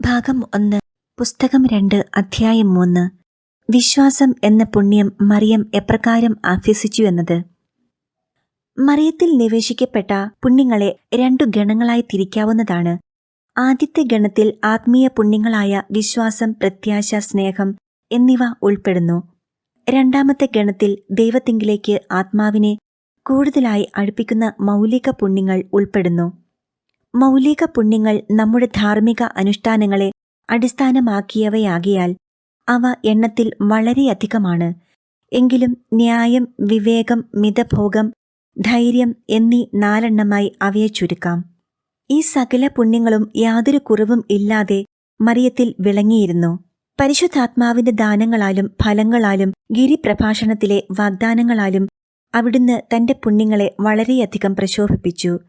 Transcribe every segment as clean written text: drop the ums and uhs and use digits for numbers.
ഭാഗം 1 പുസ്തകം 2 അധ്യായം 3 വിശ്വാസം എന്ന പുണ്യം മറിയം എപ്രകാരം അഭ്യസിച്ചു എന്നത്. മറിയത്തിൽ നിവേശിക്കപ്പെട്ട പുണ്യങ്ങളെ 2 ഗണങ്ങളായി തിരിക്കാവുന്നതാണ്. ആദ്യത്തെ ഗണത്തിൽ ആത്മീയ പുണ്യങ്ങളായ വിശ്വാസം, പ്രത്യാശ, സ്നേഹം എന്നിവ ഉൾപ്പെടുന്നു. രണ്ടാമത്തെ ഗണത്തിൽ ദൈവത്തിങ്കിലേക്ക് ആത്മാവിനെ കൂടുതലായി അടുപ്പിക്കുന്ന മൗലിക പുണ്യങ്ങൾ ഉൾപ്പെടുന്നു. മൗലിക പുണ്യങ്ങൾ നമ്മുടെ ധാർമ്മിക അനുഷ്ഠാനങ്ങളെ അടിസ്ഥാനമാക്കിയവയാകിയാൽ അവ എണ്ണത്തിൽ വളരെയധികമാണ്. എങ്കിലും ന്യായം, വിവേകം, മിതഭോഗം, ധൈര്യം എന്നീ 4 എണ്ണമായി അവയെ ചുരുക്കാം. ഈ സകല പുണ്യങ്ങളും യാതൊരു കുറവും ഇല്ലാതെ മറിയത്തിൽ വിളങ്ങിയിരുന്നു. പരിശുദ്ധാത്മാവിന്റെ ദാനങ്ങളാലും ഫലങ്ങളാലും ഗിരിപ്രഭാഷണത്തിലെ വാഗ്ദാനങ്ങളാലും അവിടുന്ന് തന്റെ പുണ്യങ്ങളെ വളരെയധികം പ്രശോഭിപ്പിച്ചു.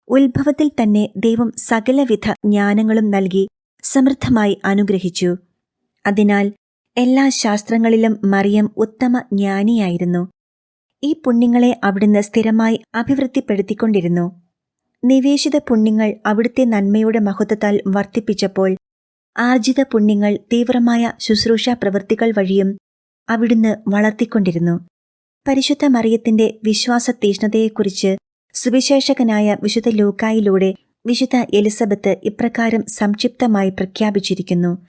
ഉത്ഭവത്തിൽ തന്നെ ദൈവം സകലവിധ ജ്ഞാനങ്ങളും നൽകി സമൃദ്ധമായി അനുഗ്രഹിച്ചു. അതിനാൽ എല്ലാ ശാസ്ത്രങ്ങളിലും മറിയം ഉത്തമ ജ്ഞാനിയായിരുന്നു. ഈ പുണ്യങ്ങളെ അവിടുന്ന് സ്ഥിരമായി അഭിവൃദ്ധിപ്പെടുത്തിക്കൊണ്ടിരുന്നു. നിവേശിത പുണ്യങ്ങൾ അവിടുത്തെ നന്മയുടെ മഹത്വത്താൽ വർദ്ധിപ്പിച്ചപ്പോൾ ആർജിത പുണ്യങ്ങൾ തീവ്രമായ ശുശ്രൂഷാ പ്രവൃത്തികൾ വഴിയും അവിടുന്ന് വളർത്തിക്കൊണ്ടിരുന്നു. പരിശുദ്ധ മറിയത്തിന്റെ വിശ്വാസ തീഷ്ണതയെക്കുറിച്ച് സുവിശേഷകനായ വിശുദ്ധ ലൂക്കായിലൂടെ വിശുദ്ധ എലിസബത്ത് ഇപ്രകാരം സംക്ഷിപ്തമായി പ്രഖ്യാപിച്ചിരിക്കുന്നു: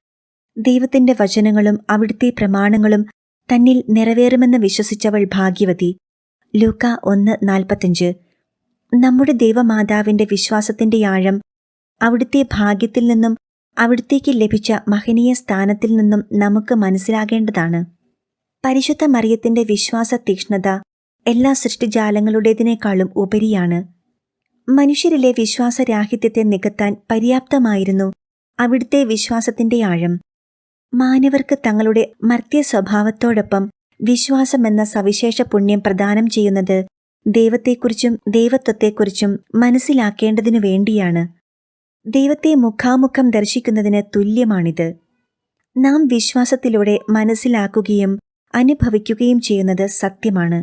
ദൈവത്തിന്റെ വചനങ്ങളും അവിടുത്തെ പ്രമാണങ്ങളും തന്നിൽ നിറവേറുമെന്ന് വിശ്വസിച്ചവൾ ഭാഗ്യവതി. ലൂക്ക 1:45. നമ്മുടെ ദൈവമാതാവിന്റെ വിശ്വാസത്തിന്റെ ആഴം അവിടുത്തെ ഭാഗ്യത്തിൽ നിന്നും അവിടുത്തേക്ക് ലഭിച്ച മഹനീയ സ്ഥാനത്തിൽ നിന്നും നമുക്ക് മനസ്സിലാകേണ്ടതാണ്. പരിശുദ്ധ മറിയത്തിന്റെ വിശ്വാസ തീക്ഷ്ണത എല്ലാ സൃഷ്ടിജാലങ്ങളുടേതിനേക്കാളും ഉപരിയാണ്. മനുഷ്യരിലെ വിശ്വാസരാഹിത്യത്തെ നികത്താൻ പര്യാപ്തമായിരുന്നു അവിടുത്തെ വിശ്വാസത്തിന്റെ ആഴം. മാനവർക്ക് തങ്ങളുടെ മർത്യ സ്വഭാവത്തോടൊപ്പം വിശ്വാസമെന്ന സവിശേഷ പുണ്യം പ്രദാനം ചെയ്യുന്നത് ദൈവത്തെക്കുറിച്ചും ദൈവത്വത്തെക്കുറിച്ചും മനസ്സിലാക്കേണ്ടതിനു വേണ്ടിയാണ്. ദൈവത്തെ മുഖാമുഖം ദർശിക്കുന്നതിന് തുല്യമാണിത്. നാം വിശ്വാസത്തിലൂടെ മനസ്സിലാക്കുകയും അനുഭവിക്കുകയും ചെയ്യുന്നത് സത്യമാണ്.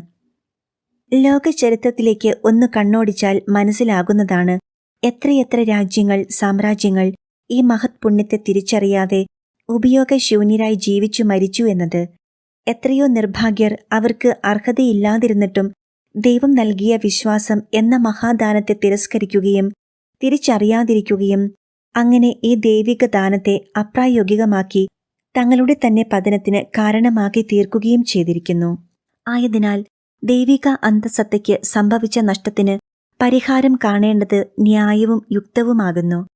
ലോകചരിത്രത്തിലേക്ക് ഒന്ന് കണ്ണോടിച്ചാൽ മനസ്സിലാകുന്നതാണ് എത്രയെത്ര രാജ്യങ്ങൾ, സാമ്രാജ്യങ്ങൾ ഈ മഹത് പുണ്യത്തെ തിരിച്ചറിയാതെ ഉപയോഗശൂന്യരായി ജീവിച്ചു മരിച്ചു എന്നത്. എത്രയോ നിർഭാഗ്യർ അവർക്ക് അർഹതയില്ലാതിരുന്നിട്ടും ദൈവം നൽകിയ വിശ്വാസം എന്ന മഹാദാനത്തെ തിരസ്കരിക്കുകയും തിരിച്ചറിയാതിരിക്കുകയും അങ്ങനെ ഈ ദൈവിക ദാനത്തെ അപ്രായോഗികമാക്കി തങ്ങളുടെ തന്നെ പതനത്തിന് കാരണമാക്കി തീർക്കുകയും ചെയ്തിരിക്കുന്നു. ആയതിനാൽ ദൈവിക അന്തഃസത്തയ്ക്ക് സംഭവിച്ച നഷ്ടത്തിന് പരിഹാരം കാണേണ്ടത് ന്യായവും യുക്തവുമാകുന്നു.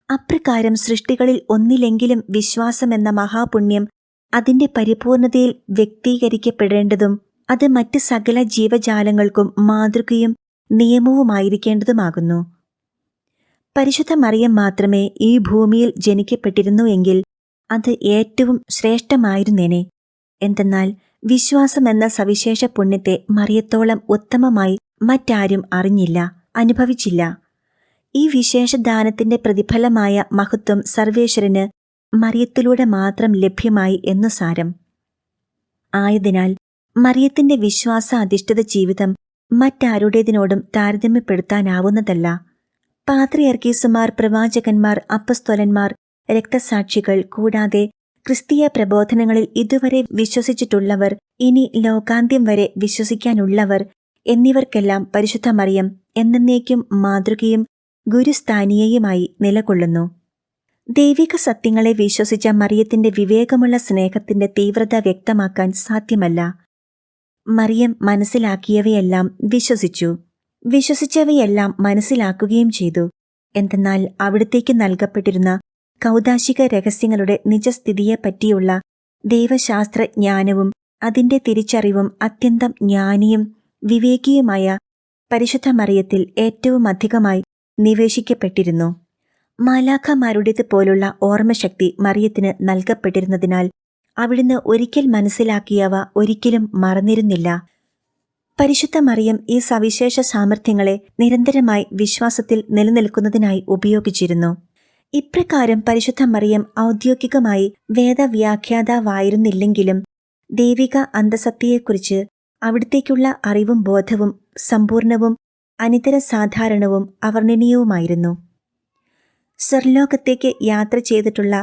അപ്രകാരം സൃഷ്ടികളിൽ ഒന്നിലെങ്കിലും വിശ്വാസമെന്ന മഹാപുണ്യം അതിന്റെ പരിപൂർണതയിൽ വ്യക്തീകരിക്കപ്പെടേണ്ടതും അത് മറ്റ് സകല ജീവജാലങ്ങൾക്കും മാതൃകയും നിയമവുമായിരിക്കേണ്ടതുമാകുന്നു. പരിശുദ്ധ മറിയം മാത്രമേ ഈ ഭൂമിയിൽ ജനിക്കപ്പെട്ടിരുന്നു എങ്കിൽ അത് ഏറ്റവും ശ്രേഷ്ഠമായിരുന്നേനെ. എന്തെന്നാൽ വിശ്വാസമെന്ന സവിശേഷ പുണ്യത്തെ മറിയത്തോളം ഉത്തമമായി മറ്റാരും അറിഞ്ഞില്ല, അനുഭവിച്ചില്ല. ഈ വിശേഷദാനത്തിന്റെ പ്രതിഫലമായ മഹത്വം സർവേശ്വരന് മറിയത്തിലൂടെ മാത്രം ലഭ്യമായി എന്നു സാരം. ആയതിനാൽ മറിയത്തിന്റെ വിശ്വാസ അധിഷ്ഠിത ജീവിതം മറ്റാരുടേതിനോടും താരതമ്യപ്പെടുത്താനാവുന്നതല്ല. പാത്രിയർക്കീസുമാർ, പ്രവാചകന്മാർ, അപ്പസ്തോലന്മാർ, രക്തസാക്ഷികൾ, കൂടാതെ ക്രിസ്തീയ പ്രബോധനങ്ങളിൽ ഇതുവരെ വിശ്വസിച്ചിട്ടുള്ളവർ, ഇനി ലോകാന്ത്യം വരെ വിശ്വസിക്കാനുള്ളവർ എന്നിവർക്കെല്ലാം പരിശുദ്ധ മറിയം എന്നേക്കും മാതൃകയും ഗുരുസ്ഥാനീയയുമായി നിലകൊള്ളുന്നു. ദൈവിക സത്യങ്ങളെ വിശ്വസിച്ച മറിയത്തിന്റെ വിവേകമുള്ള സ്നേഹത്തിന്റെ തീവ്രത വ്യക്തമാക്കാൻ സാധ്യമല്ല. മറിയം മനസ്സിലാക്കിയവയെല്ലാം വിശ്വസിച്ചു, വിശ്വസിച്ചവയെല്ലാം മനസ്സിലാക്കുകയും ചെയ്തു. എന്തെന്നാൽ അവിടത്തേക്ക് നൽകപ്പെട്ടിരുന്ന കൗദാശിക രഹസ്യങ്ങളുടെ നിജസ്ഥിതിയെപ്പറ്റിയുള്ള ദൈവശാസ്ത്ര ജ്ഞാനവും അതിന്റെ തിരിച്ചറിവും അത്യന്തം ജ്ഞാനിയും വിവേകിയുമായ പരിശുദ്ധ മറിയത്തിൽ ഏറ്റവും അധികമായി നിവേശിക്കപ്പെട്ടിരുന്നു. മാലാഖമാരുടേത് പോലുള്ള ഓർമ്മശക്തി മറിയത്തിന് നൽകപ്പെട്ടിരുന്നതിനാൽ അവിടുന്ന് ഒരിക്കൽ മനസ്സിലാക്കിയവ ഒരിക്കലും മറന്നിരുന്നില്ല. പരിശുദ്ധ മറിയം ഈ സവിശേഷ സാമർഥ്യങ്ങളെ നിരന്തരമായി വിശ്വാസത്തിൽ നിലനിൽക്കുന്നതിനായി ഉപയോഗിച്ചിരുന്നു. ഇപ്രകാരം പരിശുദ്ധ മറിയം ഔദ്യോഗികമായി വേദവ്യാഖ്യാതാവായിരുന്നില്ലെങ്കിലും ദൈവിക അന്തഃസത്തയെക്കുറിച്ച് അവിടത്തേക്കുള്ള അറിവും ബോധവും സമ്പൂർണവും അനിതര സാധാരണവും അവർണ്ണനീയവുമായിരുന്നു. സ്വർലോകത്തേക്ക് യാത്ര ചെയ്തിട്ടുള്ള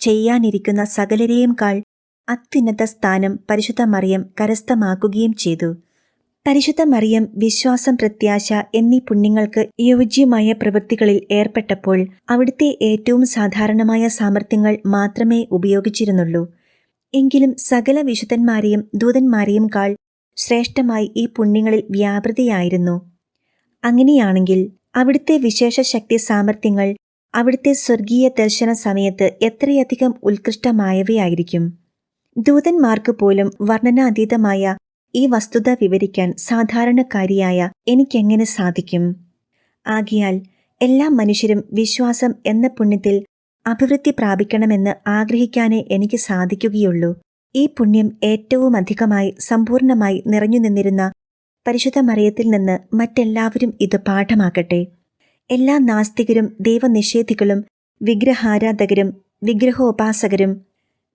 ചെയ്യാനിരിക്കുന്ന സകലരെയും കാൾ അത്യുന്നത സ്ഥാനം പരിശുദ്ധ മറിയം കരസ്ഥമാക്കുകയും ചെയ്തു. പരിശുദ്ധ മറിയം വിശ്വാസം, പ്രത്യാശ എന്നീ പുണ്യങ്ങൾക്ക് യോജ്യമായ പ്രവൃത്തികളിൽ ഏർപ്പെട്ടപ്പോൾ അവിടുത്തെ ഏറ്റവും സാധാരണമായ സാമർഥ്യങ്ങൾ മാത്രമേ ഉപയോഗിച്ചിരുന്നുള്ളൂ. എങ്കിലും സകല വിശുദ്ധന്മാരെയും ദൂതന്മാരെയും കാൾ ശ്രേഷ്ഠമായി ഈ പുണ്യങ്ങളിൽ വ്യാപൃതയായിരുന്നു. അങ്ങനെയാണെങ്കിൽ അവിടുത്തെ വിശേഷ ശക്തി സാമർഥ്യങ്ങൾ അവിടുത്തെ സ്വർഗീയ ദർശന സമയത്ത് എത്രയധികം ഉത്കൃഷ്ടമായവയായിരിക്കും. ദൂതന്മാർക്ക് പോലും വർണ്ണനാതീതമായ ഈ വസ്തുത വിവരിക്കാൻ സാധാരണക്കാരിയായ എനിക്കെങ്ങനെ സാധിക്കും? ആകയാൽ എല്ലാ മനുഷ്യരും വിശ്വാസം എന്ന പുണ്യത്തിൽ അഭിവൃദ്ധി പ്രാപിക്കണമെന്ന് ആഗ്രഹിക്കാനേ എനിക്ക് സാധിക്കുകയുള്ളൂ. ഈ പുണ്യം ഏറ്റവും അധികമായി സമ്പൂർണമായി നിറഞ്ഞു നിന്നിരുന്ന പരിശുദ്ധ മറിയത്തിൽ നിന്ന് മറ്റെല്ലാവരും ഇത് പാഠമാക്കട്ടെ. എല്ലാ നാസ്തികരും, ദൈവനിഷേധികളും, വിഗ്രഹാരാധകരും, വിഗ്രഹോപാസകരും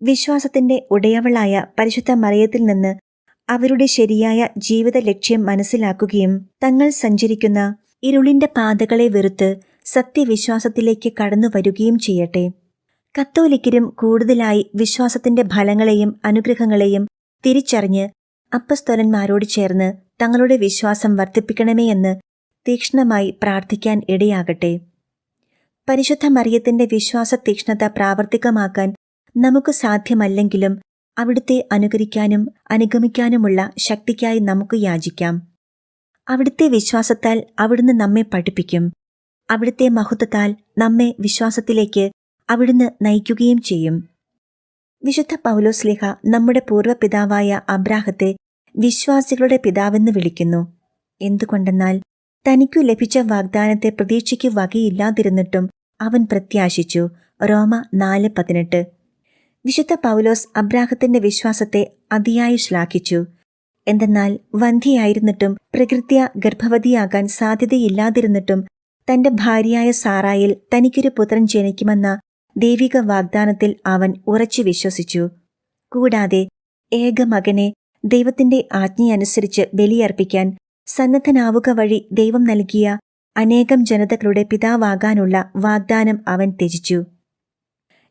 വിശ്വാസത്തിന്റെ ഉടയവളായ പരിശുദ്ധ മറിയത്തിൽ നിന്ന് അവരുടെ ശരിയായ ജീവിത ലക്ഷ്യം മനസ്സിലാക്കുകയും തങ്ങൾ സഞ്ചരിക്കുന്ന ഇരുളിന്റെ പാതകളെ വെറുത്ത് സത്യവിശ്വാസത്തിലേക്ക് കടന്നു വരികയും ചെയ്യട്ടെ. കത്തോലിക്കരും കൂടുതലായി വിശ്വാസത്തിന്റെ ഫലങ്ങളെയും അനുഗ്രഹങ്ങളെയും തിരിച്ചറിഞ്ഞ് അപ്പസ്തോലന്മാരോട് ചേർന്ന് തങ്ങളുടെ വിശ്വാസം വർദ്ധിപ്പിക്കണമേ എന്ന് തീക്ഷ്ണമായി പ്രാർത്ഥിക്കാൻ ഇടയാകട്ടെ. പരിശുദ്ധ മറിയത്തിന്റെ വിശ്വാസ തീക്ഷ്ണത പ്രാവർത്തികമാക്കാൻ നമുക്ക് സാധ്യമല്ലെങ്കിലും അവിടുത്തെ അനുകരിക്കാനും അനുഗമിക്കാനുമുള്ള ശക്തിക്കായി നമുക്ക് യാചിക്കാം. അവിടുത്തെ വിശ്വാസത്താൽ അവിടുന്ന് നമ്മെ പഠിപ്പിക്കും. അവിടുത്തെ മഹത്വത്താൽ നമ്മെ വിശ്വാസത്തിലേക്ക് അവിടുന്ന് നയിക്കുകയും ചെയ്യും. വിശുദ്ധ പൗലോസ്ലീഹ നമ്മുടെ പൂർവ്വപിതാവായ അബ്രാഹത്തെ വിശ്വാസികളുടെ പിതാവെന്ന് വിളിക്കുന്നു. എന്തുകൊണ്ടെന്നാൽ തനിക്കു ലഭിച്ച വാഗ്ദാനത്തെ പ്രതീക്ഷയ്ക്ക് വകയില്ലാതിരുന്നിട്ടും അവൻ പ്രത്യാശിച്ചു. റോമ 4:18. വിശുദ്ധ പൗലോസ് അബ്രാഹത്തിന്റെ വിശ്വാസത്തെ അതിയായി ശ്ലാഘിച്ചു. എന്തെന്നാൽ വന്ധ്യയായിരുന്നിട്ടും പ്രകൃത്യാ ഗർഭവതിയാകാൻ സാധ്യതയില്ലാതിരുന്നിട്ടും തന്റെ ഭാര്യയായ സാറായിൽ തനിക്കൊരു പുത്രൻ ജനിക്കുമെന്ന ദൈവിക വാഗ്ദാനത്തിൽ അവൻ ഉറച്ചു വിശ്വസിച്ചു. കൂടാതെ ഏകമകനെ ദൈവത്തിന്റെ ആജ്ഞയനുസരിച്ച് ബലിയർപ്പിക്കാൻ സന്നദ്ധനാവുക വഴി ദൈവം നൽകിയ അനേകം ജനതകളുടെ പിതാവാകാനുള്ള വാഗ്ദാനം അവൻ ത്യജിച്ചു.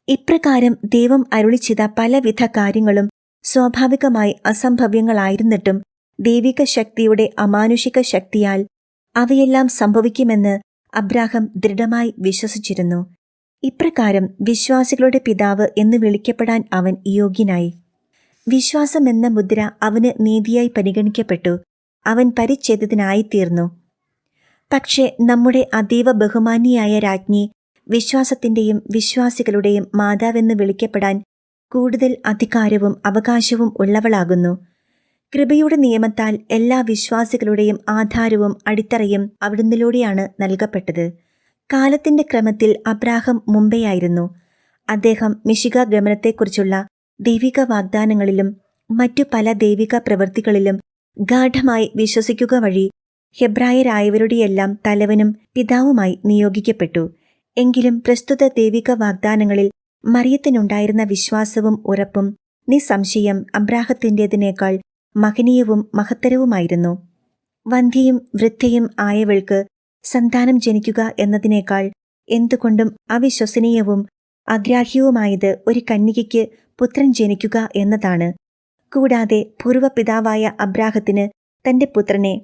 ഇപ്രകാരം ദൈവം അരുളിച്ചിത പലവിധ കാര്യങ്ങളും സ്വാഭാവികമായി അസംഭവ്യങ്ങളായിരുന്നിട്ടും ദൈവിക ശക്തിയുടെ അമാനുഷിക ശക്തിയാൽ അവയെല്ലാം സംഭവിക്കുമെന്ന് അബ്രാഹം ദൃഢമായി വിശ്വസിച്ചിരുന്നു. ഇപ്രകാരം വിശ്വാസികളുടെ പിതാവ് എന്ന് വിളിക്കപ്പെടാൻ അവൻ യോഗ്യനായി. വിശ്വാസമെന്ന മുദ്ര അവന് നീതിയായി പരിഗണിക്കപ്പെട്ടു. അവൻ പരിച്ഛേദിതനായിത്തീർന്നു. പക്ഷേ നമ്മുടെ അതീവ ബഹുമാന്യയായ രാജ്ഞി വിശ്വാസത്തിന്റെയും വിശ്വാസികളുടെയും മാതാവെന്ന് വിളിക്കപ്പെടാൻ കൂടുതൽ അധികാരവും അവകാശവും ഉള്ളവളാകുന്നു. കൃപയുടെ നിയമത്താൽ എല്ലാ വിശ്വാസികളുടെയും ആധാരവും അടിത്തറയും അവിടുന്നിലൂടെയാണ് നൽകപ്പെട്ടത്. കാലത്തിന്റെ ക്രമത്തിൽ അബ്രാഹം മുമ്പെയായിരുന്നു. അദ്ദേഹം മിശിഹ ഗമനത്തെക്കുറിച്ചുള്ള ദൈവിക വാഗ്ദാനങ്ങളിലും മറ്റു പല ദൈവിക പ്രവൃത്തികളിലും ഗാഢമായി വിശ്വസിക്കുക വഴി ഹെബ്രായരായവരുടെയെല്ലാം തലവനും പിതാവുമായി നിയോഗിക്കപ്പെട്ടു. എങ്കിലും പ്രസ്തുത ദൈവിക വാഗ്ദാനങ്ങളിൽ മറിയത്തിനുണ്ടായിരുന്ന വിശ്വാസവും ഉറപ്പും നിസ്സംശയം അബ്രാഹത്തിൻ്റെതിനേക്കാൾ മഹനീയവും മഹത്തരവുമായിരുന്നു. വന്ധ്യയും വൃദ്ധയും ആയവൾക്ക് സന്താനം ജനിക്കുക എന്നതിനേക്കാൾ എന്തുകൊണ്ടും അവിശ്വസനീയവും അഗ്രാഹ്യവുമായത് ഒരു കന്യകയ്ക്ക് പുത്രൻ ജനിക്കുക എന്നതാണ്. കൂടാതെ പൂർവ്വപിതാവായ അബ്രാഹത്തിന് തന്റെ പുത്രനെ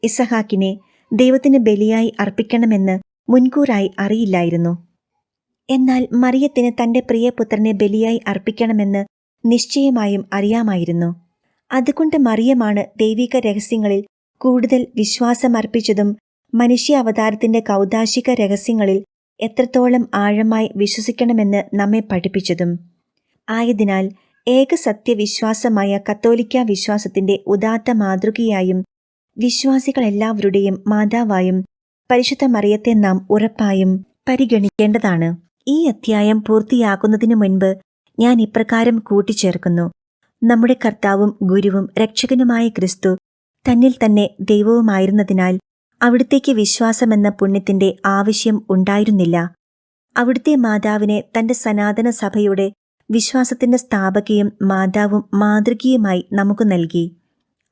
ഇസഹാക്കിനെ ദൈവത്തിന് ബലിയായി അർപ്പിക്കണമെന്ന് മുൻകൂറായി അറിയില്ലായിരുന്നു. എന്നാൽ മറിയത്തിന് തന്റെ പ്രിയപുത്രനെ ബലിയായി അർപ്പിക്കണമെന്ന് നിശ്ചയമായും അറിയാമായിരുന്നു. അതുകൊണ്ട് മറിയമാണ് ദൈവിക രഹസ്യങ്ങളിൽ കൂടുതൽ വിശ്വാസമർപ്പിച്ചതും മനുഷ്യ അവതാരത്തിന്റെ കൗദാശിക രഹസ്യങ്ങളിൽ എത്രത്തോളം ആഴമായി വിശ്വസിക്കണമെന്ന് നമ്മെ പഠിപ്പിച്ചതും. ആയതിനാൽ ഏകസത്യവിശ്വാസമായ കത്തോലിക്ക വിശ്വാസത്തിന്റെ ഉദാത്ത മാതൃകയായും വിശ്വാസികളെല്ലാവരുടെയും മാതാവായും പരിശുദ്ധ മറിയത്തെ നാം ഉറപ്പായും പരിഗണിക്കേണ്ടതാണ്. ഈ അധ്യായം പൂർത്തിയാക്കുന്നതിനു മുൻപ് ഞാൻ ഇപ്രകാരം കൂട്ടിച്ചേർക്കുന്നു: നമ്മുടെ കർത്താവും ഗുരുവും രക്ഷകനുമായ ക്രിസ്തു തന്നിൽ തന്നെ ദൈവവുമായിരുന്നതിനാൽ അവിടുത്തേക്ക് വിശ്വാസമെന്ന പുണ്യത്തിന്റെ ആവശ്യം ഉണ്ടായിരുന്നില്ല. അവിടുത്തെ മാതാവിനെ തന്റെ സനാതന സഭയുടെ വിശ്വാസത്തിന്റെ സ്ഥാപകയും മാതാവും മാതൃകയുമായി നമുക്ക് നൽകി.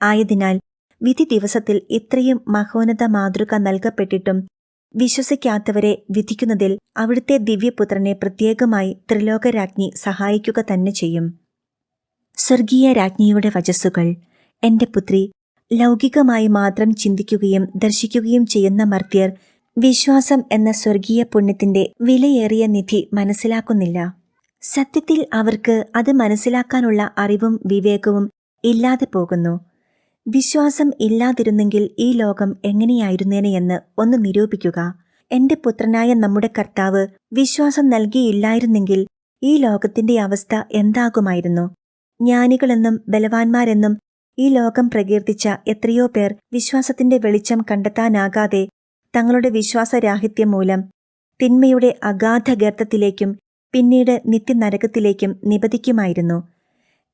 ആയതിനാൽ വിധി ദിവസത്തിൽ ഇത്രയും മഹോന്നത മാതൃക നൽകപ്പെട്ടിട്ടും വിശ്വസിക്കാത്തവരെ വിധിക്കുന്നതിൽ അവിടുത്തെ ദിവ്യപുത്രനെ പ്രത്യേകമായി ത്രിലോകരാജ്ഞി സഹായിക്കുക തന്നെ ചെയ്യും. സ്വർഗീയ രാജ്ഞിയുടെ വചസ്സുകൾ. എന്റെ പുത്രി, ലൗകികമായി മാത്രം ചിന്തിക്കുകയും ദർശിക്കുകയും ചെയ്യുന്ന മർത്യർ വിശ്വാസം എന്ന സ്വർഗീയ പുണ്യത്തിന്റെ വിലയേറിയ നിധി മനസ്സിലാക്കുന്നില്ല. സത്യത്തിൽ അവർക്ക് അത് മനസ്സിലാക്കാനുള്ള അറിവും വിവേകവും ഇല്ലാതെ പോകുന്നു. വിശ്വാസം ഇല്ലാതിരുന്നെങ്കിൽ ഈ ലോകം എങ്ങനെയായിരുന്നേനെയെന്ന് ഒന്ന് നിരൂപിക്കുക. എന്റെ പുത്രനായ നമ്മുടെ കർത്താവ് വിശ്വാസം നൽകിയില്ലായിരുന്നെങ്കിൽ ഈ ലോകത്തിന്റെ അവസ്ഥ എന്താകുമായിരുന്നു? ജ്ഞാനികളെന്നും ബലവാന്മാരെന്നും ഈ ലോകം പ്രകീർത്തിച്ച എത്രയോ പേർ വിശ്വാസത്തിന്റെ വെളിച്ചം കണ്ടെത്താനാകാതെ തങ്ങളുടെ വിശ്വാസരാഹിത്യം മൂലം തിന്മയുടെ അഗാധ ഗർത്തത്തിലേക്കും പിന്നീട് നിത്യനരകത്തിലേക്കും നിപതിക്കുമായിരുന്നു.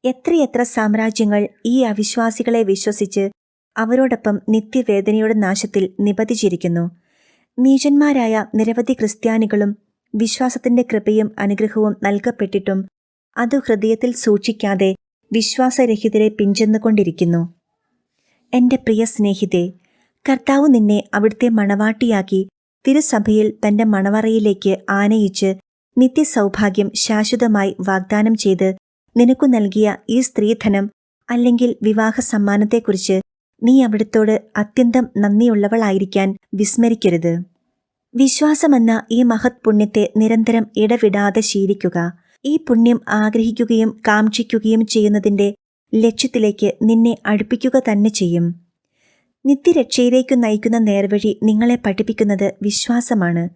എത്രയെത്ര സാമ്രാജ്യങ്ങൾ ഈ അവിശ്വാസികളെ വിശ്വസിച്ച് അവരോടൊപ്പം നിത്യവേദനയുടെ നാശത്തിൽ നിപതിച്ചിരിക്കുന്നു. നീചന്മാരായ നിരവധി ക്രിസ്ത്യാനികളും വിശ്വാസത്തിന്റെ കൃപയും അനുഗ്രഹവും നൽകപ്പെട്ടിട്ടും അത് ഹൃദയത്തിൽ സൂക്ഷിക്കാതെ വിശ്വാസരഹിതരെ പിഞ്ചെന്നുകൊണ്ടിരിക്കുന്നു. എന്റെ പ്രിയ സ്നേഹിതേ, കർത്താവ് നിന്നെ അവിടുത്തെ മണവാട്ടിയാക്കി തിരുസഭയിൽ തന്റെ മണവറയിലേക്ക് ആനയിച്ച് നിത്യസൗഭാഗ്യം ശാശ്വതമായി വാഗ്ദാനം ചെയ്ത് നിനക്കു നൽകിയ ഈ സ്ത്രീധനം അല്ലെങ്കിൽ വിവാഹ സമ്മാനത്തെക്കുറിച്ച് നീ അവിടുത്തോട് അത്യന്തം നന്ദിയുള്ളവളായിരിക്കാൻ വിസ്മരിക്കരുത്. വിശ്വാസമെന്ന ഈ മഹത് പുണ്യത്തെ നിരന്തരം ഇടവിടാതെ ശീലിക്കുക. ഈ പുണ്യം ആഗ്രഹിക്കുകയും കാക്ഷിക്കുകയും ചെയ്യുന്നതിന്റെ ലക്ഷ്യത്തിലേക്ക് നിന്നെ അടുപ്പിക്കുക തന്നെ ചെയ്യും. നിത്യരക്ഷയിലേക്കു നയിക്കുന്ന നേർവഴി നിങ്ങളെ പഠിപ്പിക്കുന്നത് വിശ്വാസമാണ്.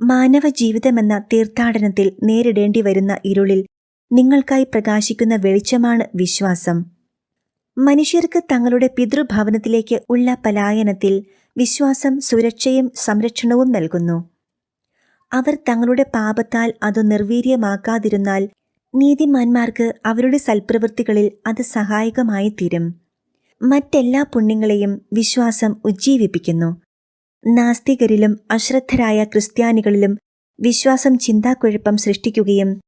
മാനവ ജീവിതമെന്ന തീർത്ഥാടനത്തിൽ നേരിടേണ്ടി വരുന്ന ഇരുളിൽ നിങ്ങൾക്കായി പ്രകാശിക്കുന്ന വെളിച്ചമാണ് വിശ്വാസം. മനുഷ്യർക്ക് തങ്ങളുടെ പിതൃഭവനത്തിലേക്ക് ഉള്ള പലായനത്തിൽ വിശ്വാസം സുരക്ഷയും സംരക്ഷണവും നൽകുന്നു. അവർ തങ്ങളുടെ പാപത്താൽ അത് നിർവീര്യമാക്കാതിരുന്നാൽ നീതിമാന്മാർക്ക് അവരുടെ സൽപ്രവൃത്തികളിൽ അത് സഹായകമായി തീരും. മറ്റെല്ലാ പുണ്യങ്ങളെയും വിശ്വാസം ഉജ്ജീവിപ്പിക്കുന്നു. നാസ്തികരിലും അശ്രദ്ധരായ ക്രിസ്ത്യാനികളിലും വിശ്വാസം ചിന്താക്കുഴപ്പം സൃഷ്ടിക്കുകയും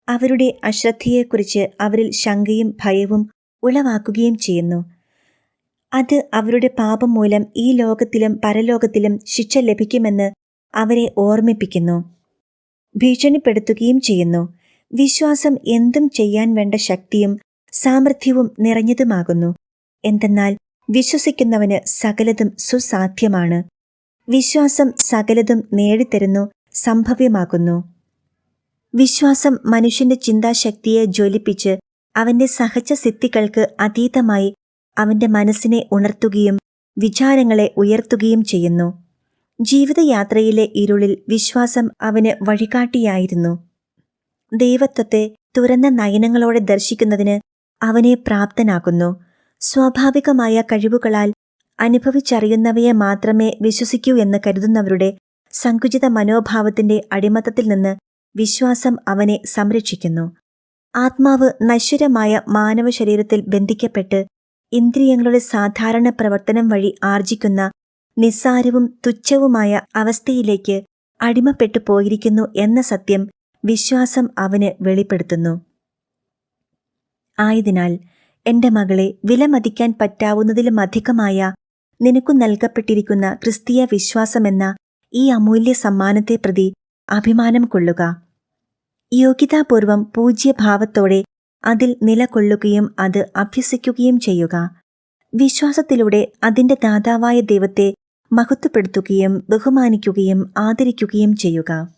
അവരുടെ അശ്രദ്ധയെക്കുറിച്ച് അവരിൽ ശങ്കയും ഭയവും ഉളവാക്കുകയും ചെയ്യുന്നു. അത് അവരുടെ പാപം മൂലം ഈ ലോകത്തിലും പരലോകത്തിലും ശിക്ഷ ലഭിക്കുമെന്ന് അവരെ ഓർമ്മിപ്പിക്കുന്നു, ഭീഷണിപ്പെടുത്തുകയും ചെയ്യുന്നു. വിശ്വാസം എന്തും ചെയ്യാൻ വേണ്ട ശക്തിയും സാമർഥ്യവും നിറഞ്ഞതുമാകുന്നു. എന്തെന്നാൽ വിശ്വസിക്കുന്നവന് സകലതും സുസാധ്യമാണ്. വിശ്വാസം സകലതും നേടിത്തരുന്നു, സംഭവ്യമാക്കുന്നു. വിശ്വാസം മനുഷ്യന്റെ ചിന്താശക്തിയെ ജ്വലിപ്പിച്ച് അവന്റെ സഹജ സിദ്ധികൾക്ക് അതീതമായി അവന്റെ മനസ്സിനെ ഉണർത്തുകയും വിചാരങ്ങളെ ഉയർത്തുകയും ചെയ്യുന്നു. ജീവിതയാത്രയിലെ ഇരുളിൽ വിശ്വാസം അവന് വഴികാട്ടിയായിരുന്നു. ദൈവത്വത്തെ തുറന്ന നയനങ്ങളോടെ ദർശിക്കുന്നതിന് അവനെ പ്രാപ്തനാക്കുന്നു. സ്വാഭാവികമായ കഴിവുകളാൽ അനുഭവിച്ചറിയുന്നവയെ മാത്രമേ വിശ്വസിക്കൂ എന്ന് കരുതുന്നവരുടെ സങ്കുചിത മനോഭാവത്തിന്റെ അടിമത്തത്തിൽ നിന്ന് വിശ്വാസം അവനെ സംരക്ഷിക്കുന്നു. ആത്മാവ് നശ്വരമായ മാനവ ശരീരത്തിൽ ബന്ധിക്കപ്പെട്ട് ഇന്ദ്രിയങ്ങളുടെ സാധാരണ പ്രവർത്തനം വഴി ആർജിക്കുന്ന നിസ്സാരവും തുച്ഛവുമായ അവസ്ഥയിലേക്ക് അടിമപ്പെട്ടു പോയിരിക്കുന്നു എന്ന സത്യം വിശ്വാസം അവന് വെളിപ്പെടുത്തുന്നു. ആയതിനാൽ എന്റെ മകളെ, വിലമതിക്കാൻ പറ്റാവുന്നതിലുമധികമായ നിനക്കു നൽകപ്പെട്ടിരിക്കുന്ന ക്രിസ്തീയ വിശ്വാസമെന്ന ഈ അമൂല്യ സമ്മാനത്തെ പ്രതി അഭിമാനം കൊള്ളുക. യോഗ്യതാപൂർവം പൂജ്യഭാവത്തോടെ അതിൽ നിലകൊള്ളുകയും അത് അഭ്യസിക്കുകയും ചെയ്യുക. വിശ്വാസത്തിലൂടെ അതിന്റെ ദാതാവായ ദൈവത്തെ മഹത്വപ്പെടുത്തുകയും ബഹുമാനിക്കുകയും ആദരിക്കുകയും ചെയ്യുക.